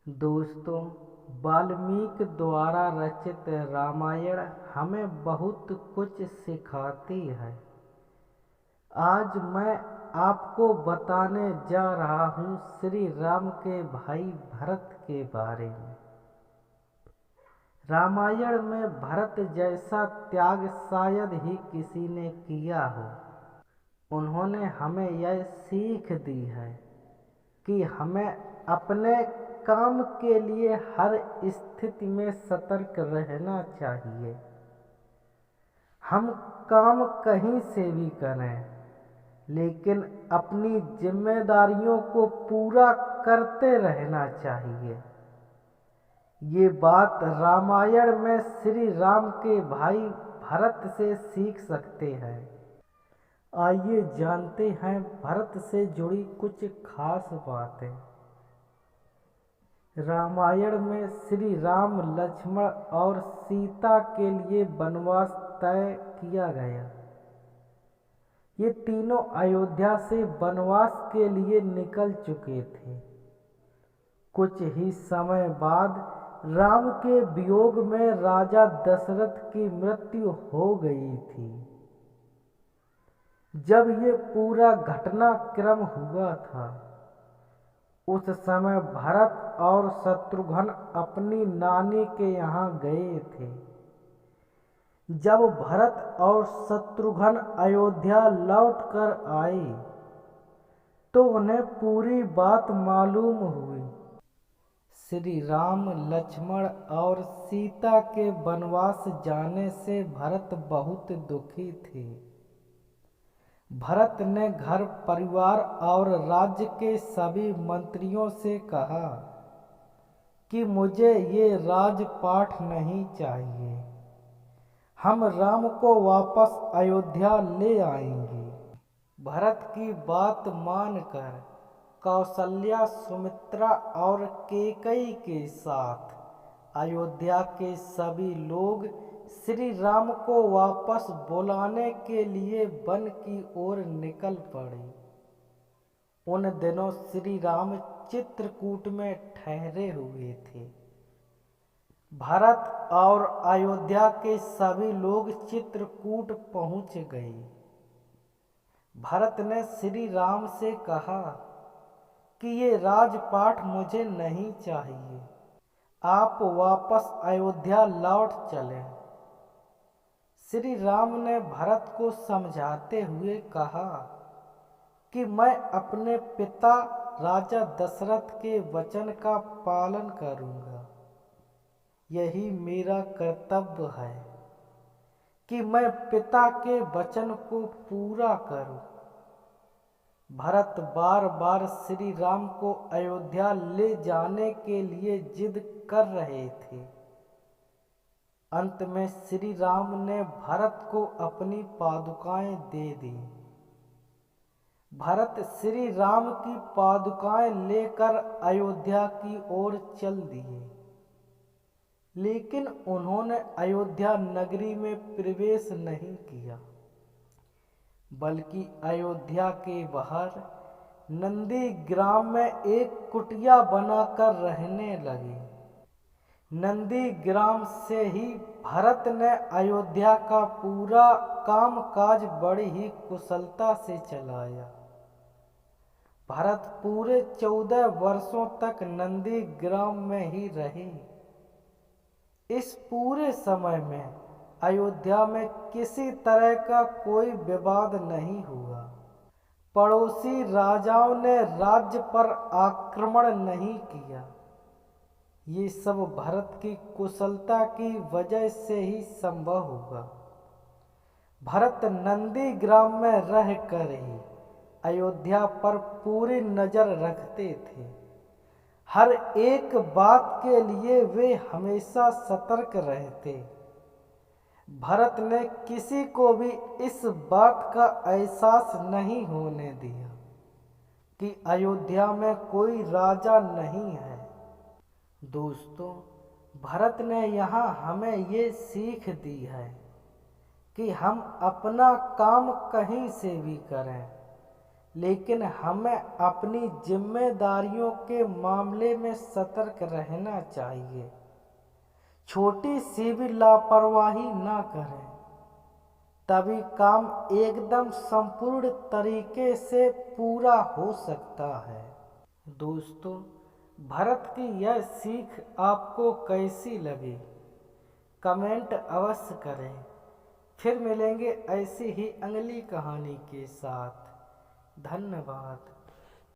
दोस्तों, वाल्मीकि द्वारा रचित रामायण हमें बहुत कुछ सिखाती है। आज मैं आपको बताने जा रहा हूँ श्री राम के भाई भरत के बारे में। रामायण में भरत जैसा त्याग शायद ही किसी ने किया हो। उन्होंने हमें यह सीख दी है कि हमें अपने काम के लिए हर स्थिति में सतर्क रहना चाहिए। हम काम कहीं से भी करें, लेकिन अपनी जिम्मेदारियों को पूरा करते रहना चाहिए। ये बात रामायण में श्री राम के भाई भरत से सीख सकते हैं। आइए जानते हैं भरत से जुड़ी कुछ खास बातें। रामायण में श्री राम, लक्ष्मण और सीता के लिए वनवास तय किया गया। ये तीनों अयोध्या से वनवास के लिए निकल चुके थे। कुछ ही समय बाद राम के वियोग में राजा दशरथ की मृत्यु हो गई थी। जब ये पूरा घटनाक्रम हुआ था, उस समय भरत और शत्रुघ्न अपनी नानी के यहाँ गए थे। जब भरत और शत्रुघ्न अयोध्या लौट कर आए तो उन्हें पूरी बात मालूम हुई। श्री राम, लक्ष्मण और सीता के वनवास जाने से भरत बहुत दुखी थे। भरत ने घर परिवार और राज्य के सभी मंत्रियों से कहा कि मुझे ये राजपाट नहीं चाहिए। हम राम को वापस अयोध्या ले आएंगे। भरत की बात मानकर कौशल्या, सुमित्रा और कैकेयी के साथ अयोध्या के सभी लोग श्री राम को वापस बुलाने के लिए वन की ओर निकल पड़े। उन दिनों श्री राम चित्रकूट में ठहरे हुए थे। भरत और अयोध्या के सभी लोग चित्रकूट पहुंच गए। भरत ने श्री राम से कहा कि ये राजपाट मुझे नहीं चाहिए, आप वापस अयोध्या लौट चलें। श्री राम ने भरत को समझाते हुए कहा कि मैं अपने पिता राजा दशरथ के वचन का पालन करूंगा। यही मेरा कर्तव्य है कि मैं पिता के वचन को पूरा करूं। भरत बार बार श्री राम को अयोध्या ले जाने के लिए जिद कर रहे थे। अंत में श्री राम ने भरत को अपनी पादुकाएं दे दी। भरत श्री राम की पादुकाएं लेकर अयोध्या की ओर चल दिए, लेकिन उन्होंने अयोध्या नगरी में प्रवेश नहीं किया, बल्कि अयोध्या के बाहर नंदीग्राम में एक कुटिया बनाकर रहने लगे। नंदीग्राम से ही भरत ने अयोध्या का पूरा कामकाज बड़ी ही कुशलता से चलाया। भरत पूरे 14 वर्षों तक नंदीग्राम में ही रहे। इस पूरे समय में अयोध्या में किसी तरह का कोई विवाद नहीं हुआ। पड़ोसी राजाओं ने राज्य पर आक्रमण नहीं किया। ये सब भरत की कुशलता की वजह से ही संभव हुआ। भरत नंदीग्राम में रहकर ही अयोध्या पर पूरी नजर रखते थे। हर एक बात के लिए वे हमेशा सतर्क रहते। भरत ने किसी को भी इस बात का एहसास नहीं होने दिया कि अयोध्या में कोई राजा नहीं है। दोस्तों, भरत ने यहाँ हमें ये सीख दी है कि हम अपना काम कहीं से भी करें, लेकिन हमें अपनी जिम्मेदारियों के मामले में सतर्क रहना चाहिए। छोटी सी भी लापरवाही ना करें, तभी काम एकदम संपूर्ण तरीके से पूरा हो सकता है। दोस्तों, भरत की यह सीख आपको कैसी लगी, कमेंट अवश्य करें। फिर मिलेंगे ऐसी ही अगली कहानी के साथ। धन्यवाद।